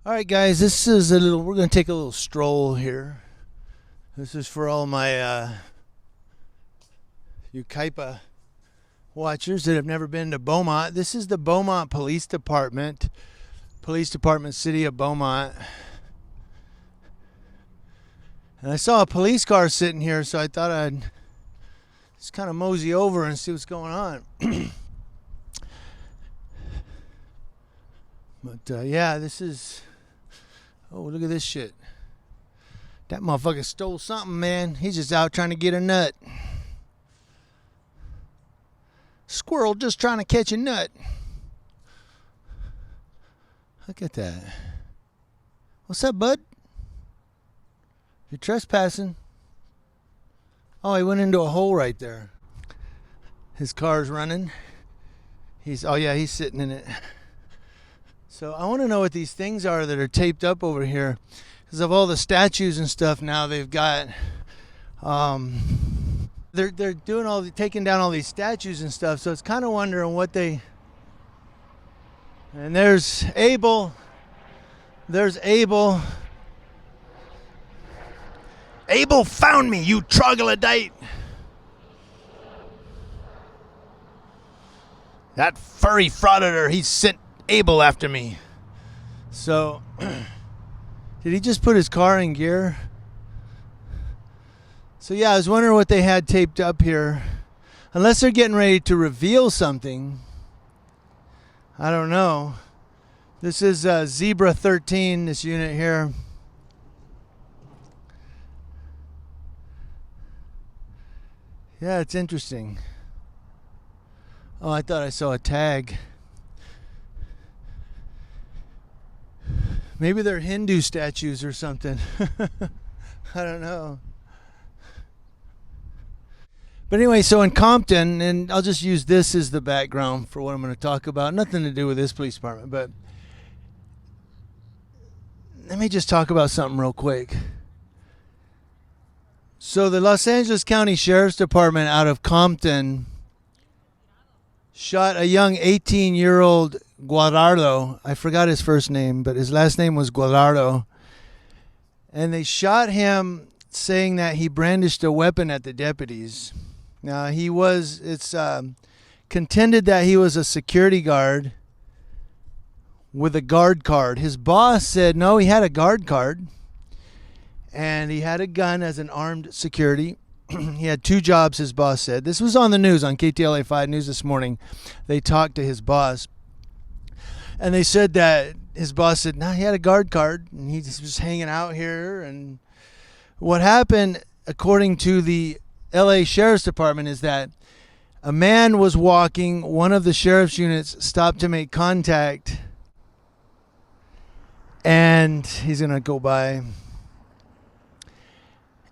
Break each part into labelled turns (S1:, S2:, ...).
S1: All right, guys, we're going to take a little stroll here. This is for all my Ukaipa watchers that have never been to Beaumont. This is the Beaumont Police Department, City of Beaumont. And I saw a police car sitting here, so I thought I'd just kind of mosey over and see what's going on. But yeah, this is... Oh, look at this shit. That motherfucker stole something, man. He's just out trying to get a nut. Squirrel just trying to catch a nut. Look at that. What's up, bud? You're trespassing. Oh, he went into a hole right there. His car's running. He's sitting in it. So I want to know what these things are that are taped up over here, because of all the statues and stuff. Now they've got, they're doing taking down all these statues and stuff. So it's kind of wondering what they. And there's Abel. There's Abel. Abel found me, you troglodyte. That furry frauditor, he sent Abel after me. So, did he just put his car in gear? So yeah, I was wondering what they had taped up here. Unless they're getting ready to reveal something. I don't know. This is Zebra 13, this unit here. Yeah, it's interesting. Oh, I thought I saw a tag. Maybe they're Hindu statues or something. I don't know. But anyway, so in Compton, and I'll just use this as the background for what I'm going to talk about. Nothing to do with this police department, but let me just talk about something real quick. So the Los Angeles County Sheriff's Department out of Compton shot a young 18-year-old Guadardo. I forgot his first name, but his last name was Guadardo. And they shot him saying that he brandished a weapon at the deputies. Now, it's contended that he was a security guard with a guard card. His boss said no, he had a guard card. And he had a gun as an armed security. He had two jobs, his boss said. This was on the news, on KTLA 5 News this morning. They talked to his boss. And they said that his boss said, no, he had a guard card. And he just was hanging out here. And what happened, according to the LA Sheriff's Department, is that a man was walking. One of the sheriff's units stopped to make contact. And he's going to go by.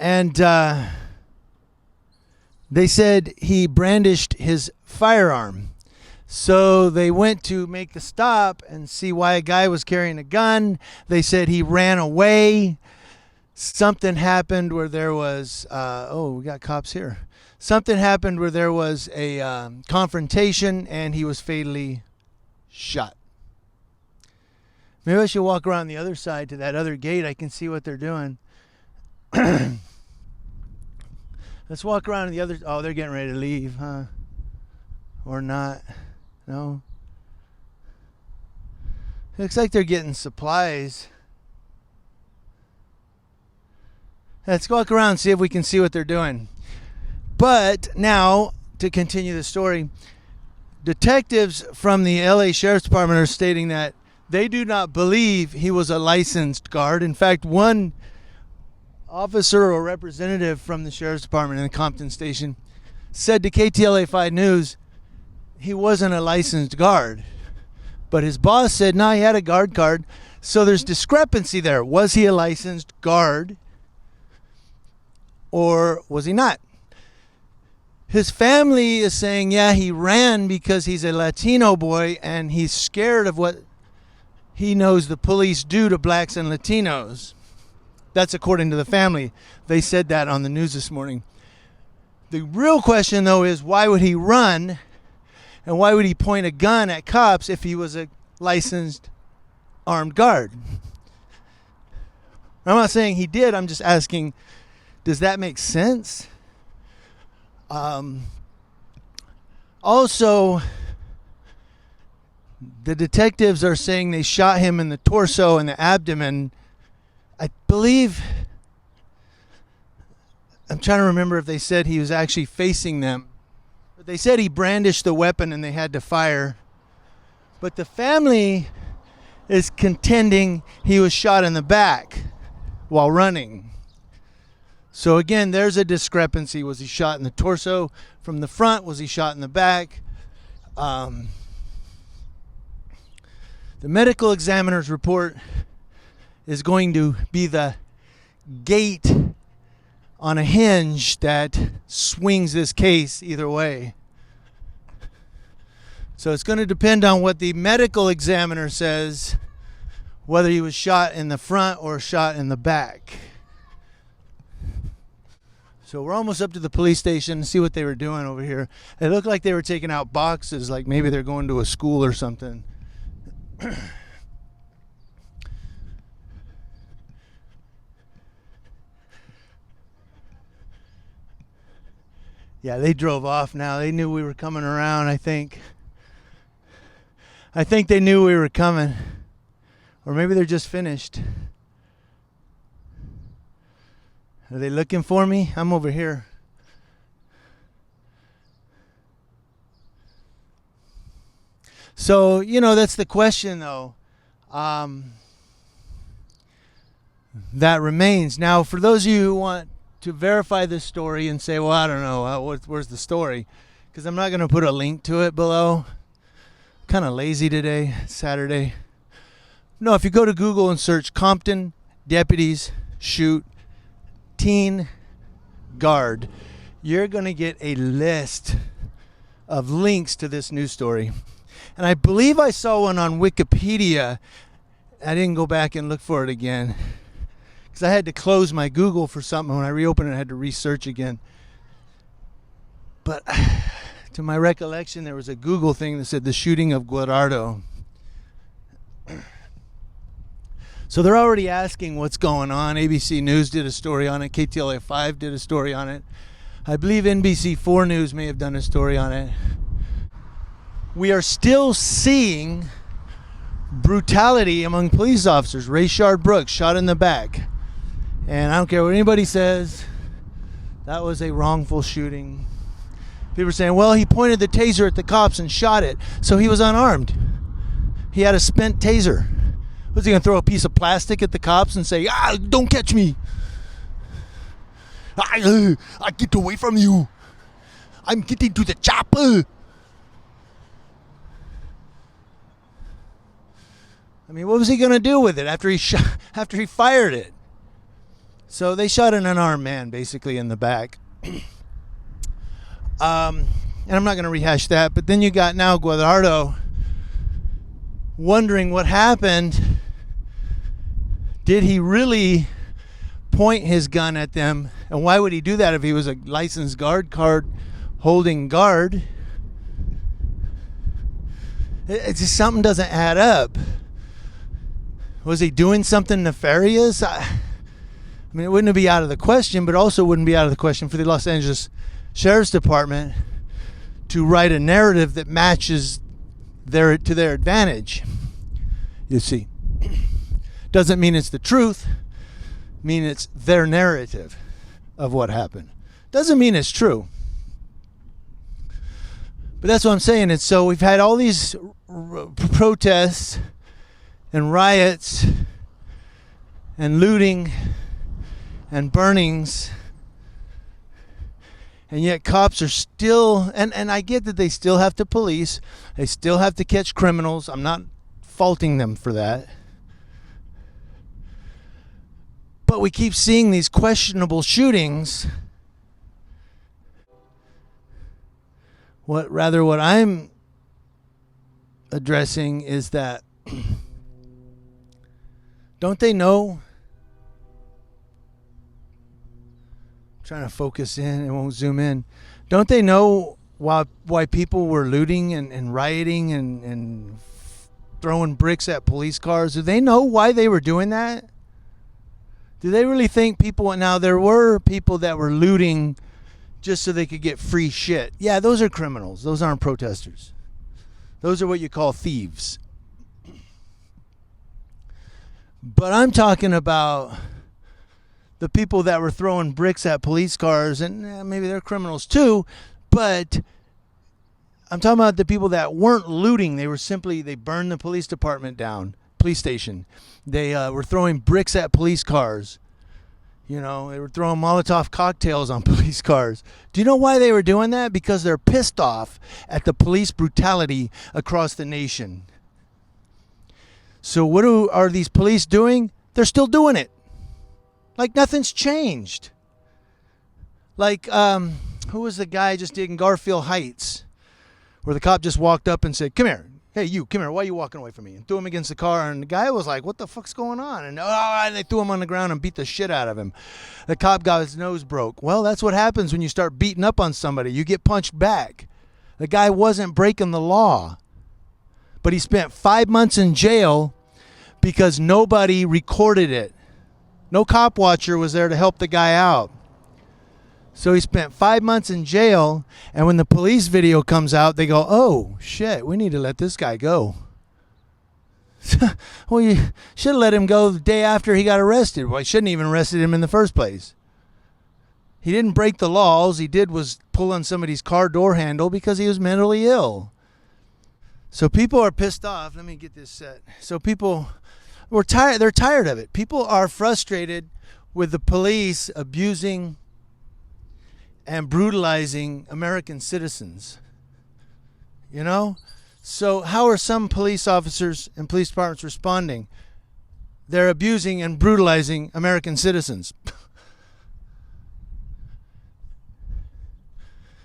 S1: And they said he brandished his firearm. So they went to make the stop and see why a guy was carrying a gun. They said he ran away. Something happened where there was, we got cops here. Something happened where there was a confrontation and he was fatally shot. Maybe I should walk around the other side to that other gate. I can see what they're doing. Let's walk around to the other. Oh, they're getting ready to leave, huh? Or not? No. Looks like they're getting supplies. Let's walk around and see if we can see what they're doing. But now, to continue the story, detectives from the LA Sheriff's Department are stating that they do not believe he was a licensed guard. In fact, one officer or representative from the Sheriff's Department in the Compton station said to KTLA 5 News he wasn't a licensed guard. But his boss said, no, he had a guard card. So there's discrepancy there. Was he a licensed guard or was he not? His family is saying, yeah, he ran because he's a Latino boy and he's scared of what he knows the police do to blacks and Latinos. That's according to the family. They said that on the news this morning. The real question, though, is why would he run and why would he point a gun at cops if he was a licensed armed guard? I'm not saying he did. I'm just asking, does that make sense? Also, the detectives are saying they shot him in the torso and the abdomen. I believe, I'm trying to remember if they said he was actually facing them. But they said he brandished the weapon and they had to fire. But the family is contending he was shot in the back while running. So again, there's a discrepancy. Was he shot in the torso from the front? Was he shot in the back? The medical examiner's report is going to be the gate on a hinge that swings this case either way. So it's going to depend on what the medical examiner says, whether he was shot in the front or shot in the back. So we're almost up to the police station to see what they were doing over here. It looked like they were taking out boxes, like maybe they're going to a school or something. Yeah, they drove off now. They knew we were coming around, I think. I think they knew we were coming. Or maybe they're just finished. Are they looking for me? I'm over here. So, that's the question, though. That remains. Now, for those of you who want to verify this story and say, well, I don't know, where's the story? Because I'm not going to put a link to it below. Kind of lazy today, Saturday. No, if you go to Google and search Compton deputies shoot teen guard, you're going to get a list of links to this news story. And I believe I saw one on Wikipedia. I didn't go back and look for it again because I had to close my Google for something. When I reopened it, I had to research again. But to my recollection, there was a Google thing that said the shooting of Guardado. So they're already asking what's going on. ABC News did a story on it. KTLA 5 did a story on it. I believe NBC4 News may have done a story on it. We are still seeing brutality among police officers. Rayshard Brooks shot in the back. And I don't care what anybody says, that was a wrongful shooting. People are saying, well, he pointed the taser at the cops and shot it, so he was unarmed. He had a spent taser. Was he going to throw a piece of plastic at the cops and say, don't catch me? I get away from you. I'm getting to the chopper. I mean, what was he going to do with it after he fired it? So they shot an unarmed man basically in the back. And I'm not going to rehash that, but then you got now Guardado wondering what happened. Did he really point his gun at them? And why would he do that if he was a licensed guard card holding guard? It's just something doesn't add up. Was he doing something nefarious? I mean, it wouldn't be out of the question, but also wouldn't be out of the question for the Los Angeles Sheriff's Department to write a narrative that matches to their advantage. You see, doesn't mean it's the truth. Mean it's their narrative of what happened. Doesn't mean it's true. But that's what I'm saying. And so we've had all these protests and riots and looting and burnings, and yet cops are still, and I get that they still have to police, they still have to catch criminals. I'm not faulting them for that. But we keep seeing these questionable shootings. What I'm addressing is that don't they know? I'm trying to focus in, it won't zoom in. Don't they know why people were looting and rioting and throwing bricks at police cars? Do they know why they were doing that? Do they really think people... Now, there were people that were looting just so they could get free shit. Yeah, those are criminals. Those aren't protesters. Those are what you call thieves. But I'm talking about the people that were throwing bricks at police cars, and maybe they're criminals too, but I'm talking about the people that weren't looting. They burned the police department down, police station. They were throwing bricks at police cars. You know, they were throwing Molotov cocktails on police cars. Do you know why they were doing that? Because they're pissed off at the police brutality across the nation. So what are these police doing? They're still doing it. Like nothing's changed. Like, who was the guy just did in Garfield Heights? Where the cop just walked up and said, "Come here. Hey, you, come here. Why are you walking away from me?" And threw him against the car. And the guy was like, "What the fuck's going on?" And they threw him on the ground and beat the shit out of him. The cop got his nose broke. Well, that's what happens when you start beating up on somebody. You get punched back. The guy wasn't breaking the law. But he spent 5 months in jail because nobody recorded it. No cop watcher was there to help the guy out. So he spent 5 months in jail, and when the police video comes out, they go, "Oh, shit, we need to let this guy go." Well, you should have let him go the day after he got arrested. Well, you shouldn't even arrested him in the first place. He didn't break the law. All he did was pull on somebody's car door handle because he was mentally ill. So people are pissed off. Let me get this set. So people were tired. They're tired of it. People are frustrated with the police abusing and brutalizing American citizens. You know? So how are some police officers and police departments responding? They're abusing and brutalizing American citizens.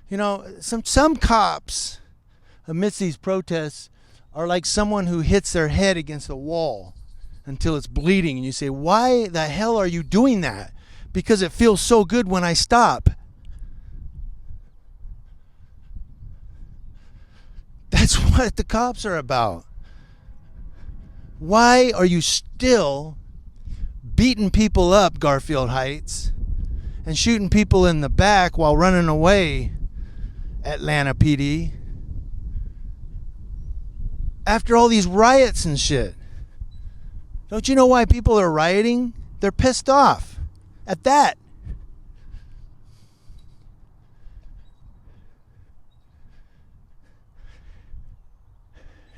S1: You know, some cops amidst these protests are like someone who hits their head against a wall until it's bleeding. And you say, "Why the hell are you doing that?" "Because it feels so good when I stop." That's what the cops are about. Why are you still beating people up, Garfield Heights, and shooting people in the back while running away, Atlanta PD, after all these riots and shit? Don't you know why people are rioting? They're pissed off at that.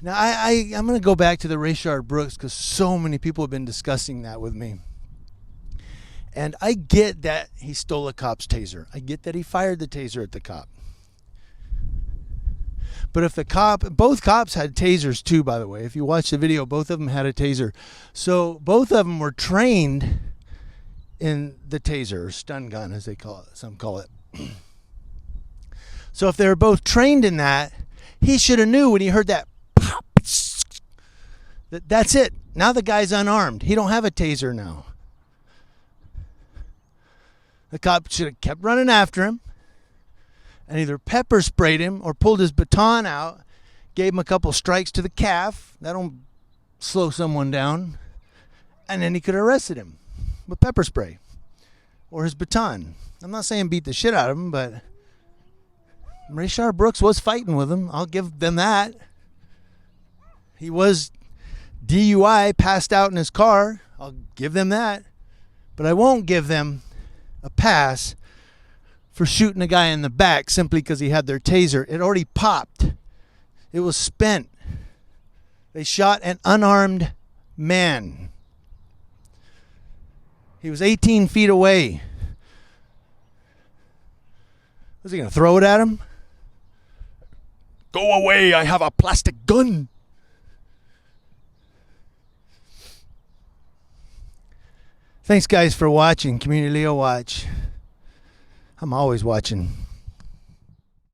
S1: Now, I'm going to go back to the Rayshard Brooks because so many people have been discussing that with me. And I get that he stole a cop's taser. I get that he fired the taser at the cop. But if both cops had tasers too, by the way. If you watch the video, both of them had a taser. So both of them were trained in the taser, or stun gun as they call it. Some call it. So if they were both trained in that, he should have knew when he heard that pop. That's it. Now the guy's unarmed. He don't have a taser now. The cop should have kept running after him and either pepper sprayed him or pulled his baton out, gave him a couple strikes to the calf. That'll slow someone down. And then he could have arrested him with pepper spray or his baton. I'm not saying beat the shit out of him, but Rayshard Brooks was fighting with him. I'll give them that. He was DUI, passed out in his car. I'll give them that. But I won't give them a pass for shooting a guy in the back simply because he had their taser. It already popped. It was spent. They shot an unarmed man. He was 18 feet away. Was he going to throw it at him? Go away, I have a plastic gun. Thanks, guys, for watching Community Leo Watch. I'm always watching.